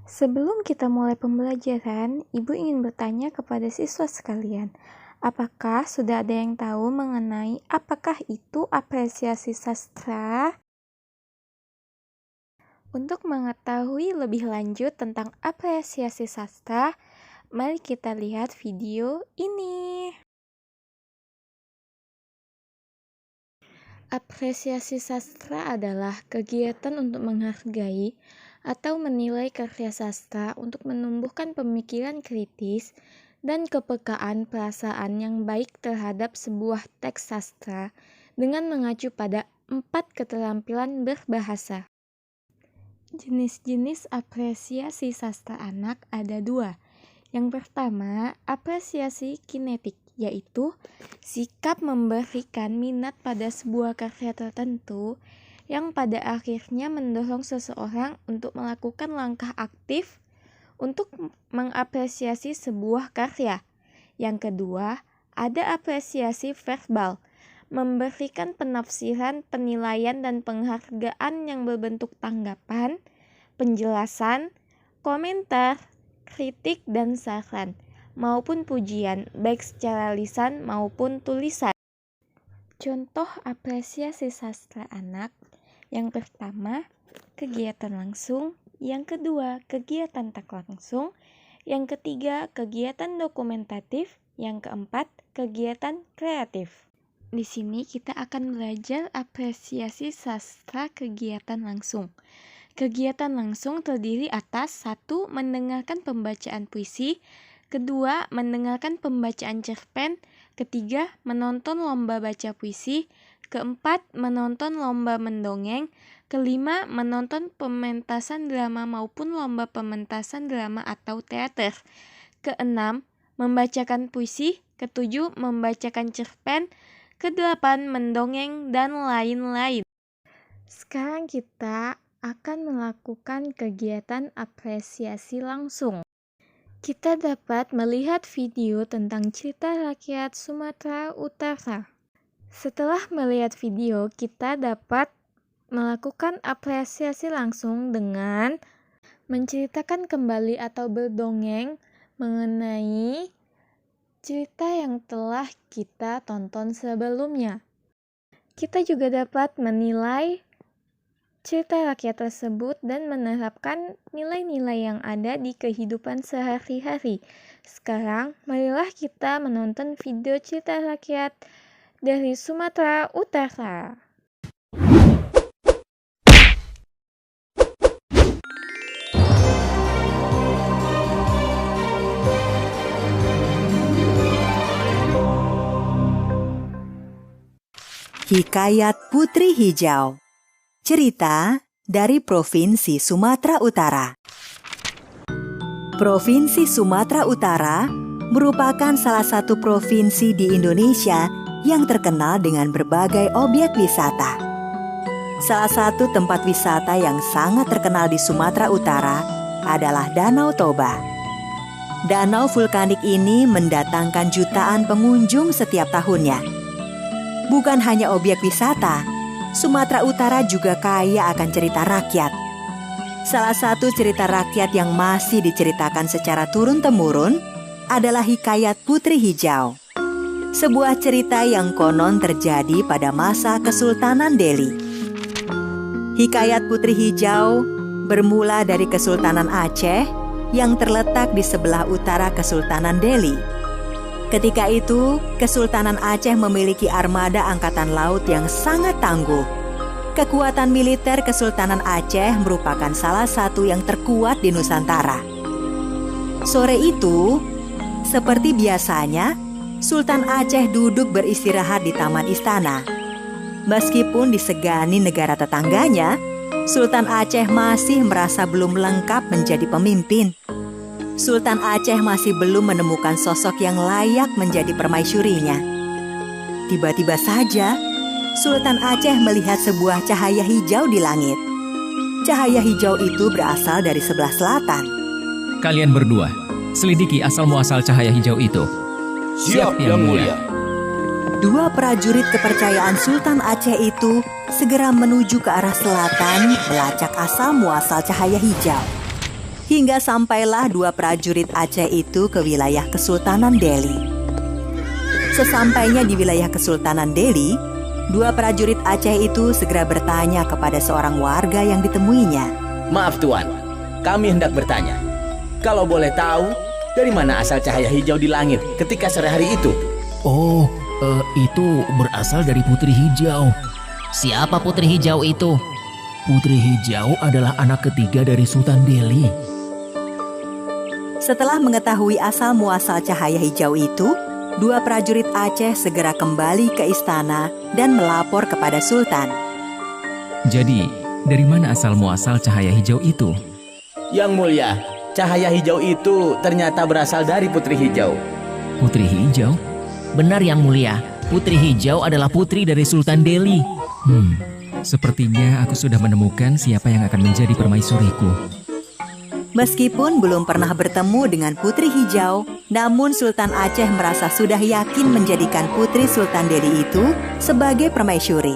Sebelum kita mulai pembelajaran, Ibu ingin bertanya kepada siswa sekalian, apakah sudah ada yang tahu mengenai apakah itu apresiasi sastra? Untuk mengetahui lebih lanjut tentang apresiasi sastra, mari kita lihat video ini. Apresiasi sastra adalah kegiatan untuk menghargai atau menilai karya sastra untuk menumbuhkan pemikiran kritis dan kepekaan perasaan yang baik terhadap sebuah teks sastra dengan mengacu pada 4 keterampilan berbahasa. Jenis-jenis apresiasi sastra anak ada 2. Yang pertama, apresiasi kinetik, yaitu sikap memberikan minat pada sebuah karya tertentu yang pada akhirnya mendorong seseorang untuk melakukan langkah aktif untuk mengapresiasi sebuah karya. Yang kedua, ada apresiasi verbal, memberikan penafsiran, penilaian, dan penghargaan yang berbentuk tanggapan, penjelasan, komentar, kritik dan saran, maupun pujian, baik secara lisan maupun tulisan. Contoh apresiasi sastra anak, yang pertama, kegiatan langsung, yang kedua, kegiatan tak langsung, yang ketiga, kegiatan dokumentatif, yang keempat, kegiatan kreatif. Di sini kita akan belajar apresiasi sastra kegiatan langsung. Kegiatan langsung terdiri atas 1. Mendengarkan pembacaan puisi, kedua, mendengarkan pembacaan cerpen, ketiga, menonton lomba baca puisi, keempat, menonton lomba mendongeng, kelima, menonton pementasan drama maupun lomba pementasan drama atau teater, keenam, membacakan puisi, ketujuh, membacakan cerpen, kedelapan, mendongeng, dan lain-lain. Sekarang kita akan melakukan kegiatan apresiasi langsung. Kita dapat melihat video tentang cerita rakyat Sumatera Utara. Setelah melihat video, kita dapat melakukan apresiasi langsung dengan menceritakan kembali atau berdongeng mengenai cerita yang telah kita tonton sebelumnya. Kita juga dapat menilai cerita rakyat tersebut dan menerapkan nilai-nilai yang ada di kehidupan sehari-hari. Sekarang, marilah kita menonton video cerita rakyat dari Sumatera Utara. Hikayat Putri Hijau. Cerita dari Provinsi Sumatera Utara. Provinsi Sumatera Utara merupakan salah satu provinsi di Indonesia yang terkenal dengan berbagai objek wisata. Salah satu tempat wisata yang sangat terkenal di Sumatera Utara adalah Danau Toba. Danau vulkanik ini mendatangkan jutaan pengunjung setiap tahunnya. Bukan hanya objek wisata, Sumatera Utara juga kaya akan cerita rakyat. Salah satu cerita rakyat yang masih diceritakan secara turun-temurun adalah Hikayat Putri Hijau. Sebuah cerita yang konon terjadi pada masa Kesultanan Delhi. Hikayat Putri Hijau bermula dari Kesultanan Aceh yang terletak di sebelah utara Kesultanan Delhi. Ketika itu, Kesultanan Aceh memiliki armada angkatan laut yang sangat tangguh. Kekuatan militer Kesultanan Aceh merupakan salah satu yang terkuat di Nusantara. Sore itu, seperti biasanya, Sultan Aceh duduk beristirahat di taman istana. Meskipun disegani negara tetangganya, Sultan Aceh masih merasa belum lengkap menjadi pemimpin. Sultan Aceh masih belum menemukan sosok yang layak menjadi permaisurinya. Tiba-tiba saja, Sultan Aceh melihat sebuah cahaya hijau di langit. Cahaya hijau itu berasal dari sebelah selatan. Kalian berdua, selidiki asal-muasal cahaya hijau itu. Siap, Yang Mulia. Dua prajurit kepercayaan Sultan Aceh itu segera menuju ke arah selatan melacak asal-muasal cahaya hijau. hingga sampailah dua prajurit Aceh itu ke wilayah Kesultanan Delhi. Sesampainya di wilayah Kesultanan Delhi, dua prajurit Aceh itu segera bertanya kepada seorang warga yang ditemuinya. Maaf Tuan, kami hendak bertanya. Kalau boleh tahu, dari mana asal cahaya hijau di langit ketika sore hari itu? Oh, itu berasal dari Putri Hijau. Siapa Putri Hijau itu? Putri Hijau adalah anak ketiga dari Sultan Delhi. Setelah mengetahui asal-muasal cahaya hijau itu, dua prajurit Aceh segera kembali ke istana dan melapor kepada Sultan. Jadi, dari mana asal-muasal cahaya hijau itu? Yang mulia, cahaya hijau itu ternyata berasal dari Putri Hijau. Putri Hijau? Benar Yang Mulia, Putri Hijau adalah putri dari Sultan Delhi. Sepertinya aku sudah menemukan siapa yang akan menjadi permaisuriku. Meskipun belum pernah bertemu dengan Putri Hijau, namun Sultan Aceh merasa sudah yakin menjadikan Putri Sultan Delhi itu sebagai permaisuri.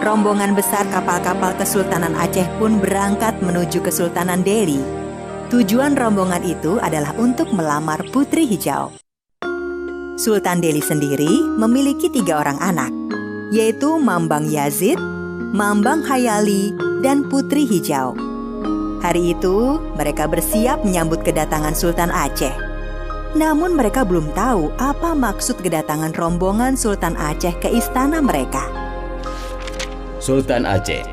Rombongan besar kapal-kapal Kesultanan Aceh pun berangkat menuju Kesultanan Delhi. Tujuan rombongan itu adalah untuk melamar Putri Hijau. Sultan Delhi sendiri memiliki 3 orang anak, yaitu Mambang Yazid, Mambang Hayali, dan Putri Hijau. Hari itu, mereka bersiap menyambut kedatangan Sultan Aceh. Namun mereka belum tahu apa maksud kedatangan rombongan Sultan Aceh ke istana mereka. Sultan Aceh,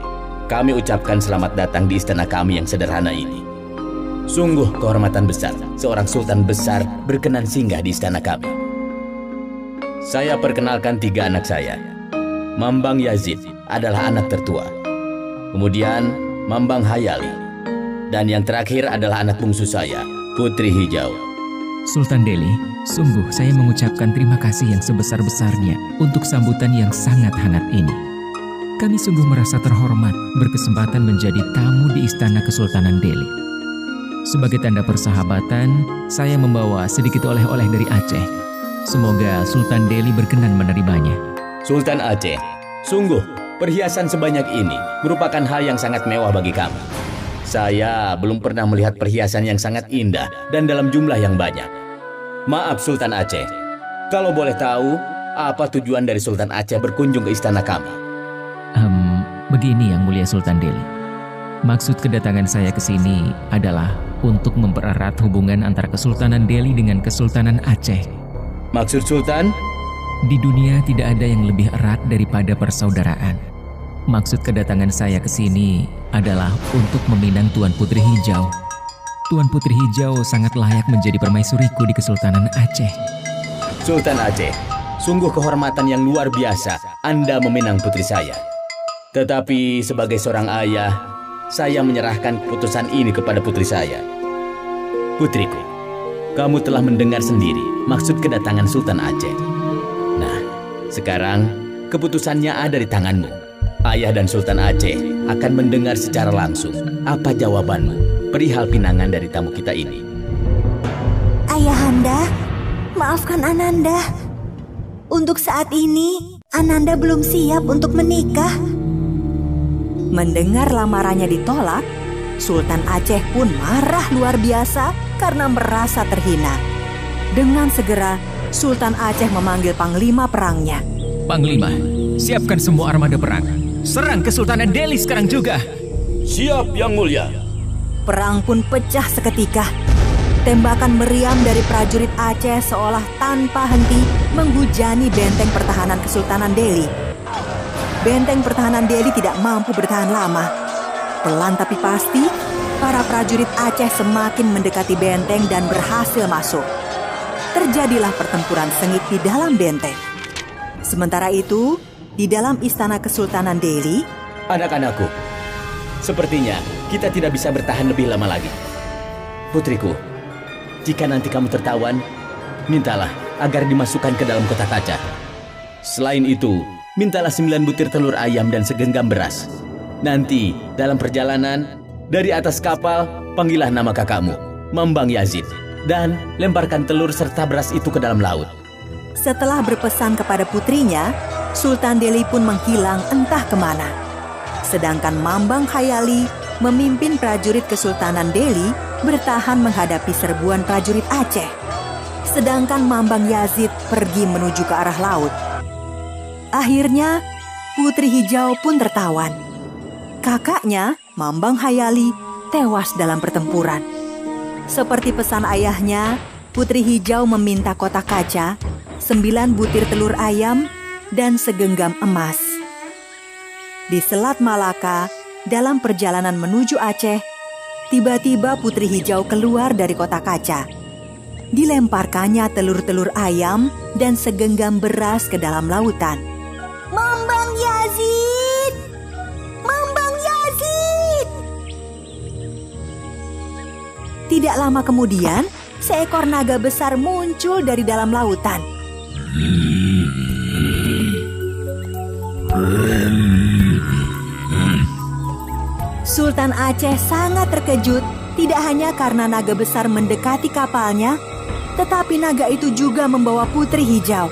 kami ucapkan selamat datang di istana kami yang sederhana ini. Sungguh kehormatan besar seorang sultan besar berkenan singgah di istana kami. Saya perkenalkan 3 anak saya. Mambang Yazid adalah anak tertua. Kemudian Mambang Hayali. Dan yang terakhir adalah anak bungsu saya, Putri Hijau. Sultan Delhi, sungguh saya mengucapkan terima kasih yang sebesar-besarnya untuk sambutan yang sangat hangat ini. Kami sungguh merasa terhormat berkesempatan menjadi tamu di Istana Kesultanan Delhi. Sebagai tanda persahabatan, saya membawa sedikit oleh-oleh dari Aceh. Semoga Sultan Delhi berkenan menerimanya. Sultan Aceh, sungguh perhiasan sebanyak ini merupakan hal yang sangat mewah bagi kami. Saya belum pernah melihat perhiasan yang sangat indah dan dalam jumlah yang banyak. Maaf Sultan Aceh, kalau boleh tahu, apa tujuan dari Sultan Aceh berkunjung ke istana kami? Begini Yang Mulia Sultan Delhi. Maksud kedatangan saya ke sini adalah untuk mempererat hubungan antara Kesultanan Delhi dengan Kesultanan Aceh. Maksud Sultan? Di dunia tidak ada yang lebih erat daripada persaudaraan. Maksud kedatangan saya ke sini adalah untuk meminang Tuan Putri Hijau. Tuan Putri Hijau sangat layak menjadi permaisuriku di Kesultanan Aceh. Sultan Aceh, sungguh kehormatan yang luar biasa Anda meminang putri saya. Tetapi sebagai seorang ayah, saya menyerahkan keputusan ini kepada putri saya. Putriku, kamu telah mendengar sendiri maksud kedatangan Sultan Aceh. Nah, sekarang keputusannya ada di tanganmu. Ayah dan Sultan Aceh akan mendengar secara langsung apa jawabanmu perihal pinangan dari tamu kita ini. Ayahanda, maafkan Ananda. Untuk saat ini, Ananda belum siap untuk menikah. Mendengar lamarannya ditolak, Sultan Aceh pun marah luar biasa karena merasa terhina. Dengan segera, Sultan Aceh memanggil panglima perangnya. Panglima, siapkan semua armada perang. Serang Kesultanan Delhi sekarang juga. Siap Yang Mulia. Perang pun pecah seketika. Tembakan meriam dari prajurit Aceh seolah tanpa henti menghujani benteng pertahanan Kesultanan Delhi. Benteng pertahanan Delhi tidak mampu bertahan lama. Pelan tapi pasti, para prajurit Aceh semakin mendekati benteng dan berhasil masuk. Terjadilah pertempuran sengit di dalam benteng. Sementara itu, di dalam istana Kesultanan Delhi, Anak-anakku, sepertinya kita tidak bisa bertahan lebih lama lagi. Putriku, jika nanti kamu tertawan, mintalah agar dimasukkan ke dalam kotak kaca. Selain itu, mintalah 9 butir telur ayam dan segenggam beras. Nanti, dalam perjalanan, dari atas kapal, panggillah nama kakakmu, Mambang Yazid, dan lemparkan telur serta beras itu ke dalam laut. setelah berpesan kepada putrinya, Sultan Delhi pun menghilang entah kemana. Sedangkan Mambang Hayali memimpin prajurit Kesultanan Delhi bertahan menghadapi serbuan prajurit Aceh. Sedangkan Mambang Yazid pergi menuju ke arah laut. Akhirnya, Putri Hijau pun tertawan. Kakaknya, Mambang Hayali, tewas dalam pertempuran. Seperti pesan ayahnya, Putri Hijau meminta kotak kaca, 9 butir telur ayam, dan segenggam emas. Di Selat Malaka, dalam perjalanan menuju Aceh, tiba-tiba Putri Hijau keluar dari kotak kaca. Dilemparkannya telur-telur ayam dan segenggam beras ke dalam lautan. Mambang Yazid! Mambang Yazid! Tidak lama kemudian, seekor naga besar muncul dari dalam lautan. Sultan Aceh sangat terkejut, tidak hanya karena naga besar mendekati kapalnya, tetapi naga itu juga membawa Putri Hijau.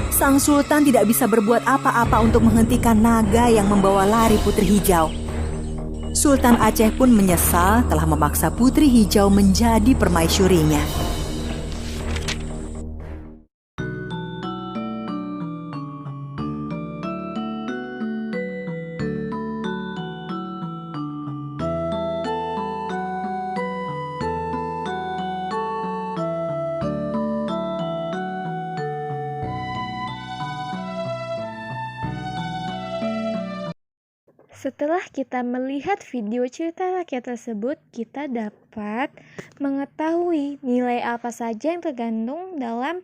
Sang Sultan tidak bisa berbuat apa-apa untuk menghentikan naga yang membawa lari Putri Hijau. Sultan Aceh pun menyesal telah memaksa Putri Hijau menjadi permaisurinya. Setelah kita melihat video cerita rakyat tersebut, kita dapat mengetahui nilai apa saja yang tergandung dalam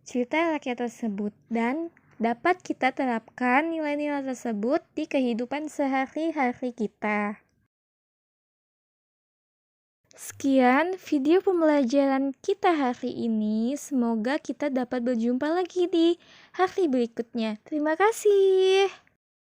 cerita rakyat tersebut dan dapat kita terapkan nilai-nilai tersebut di kehidupan sehari-hari kita. Sekian video pembelajaran kita hari ini. Semoga kita dapat berjumpa lagi di hari berikutnya. Terima kasih.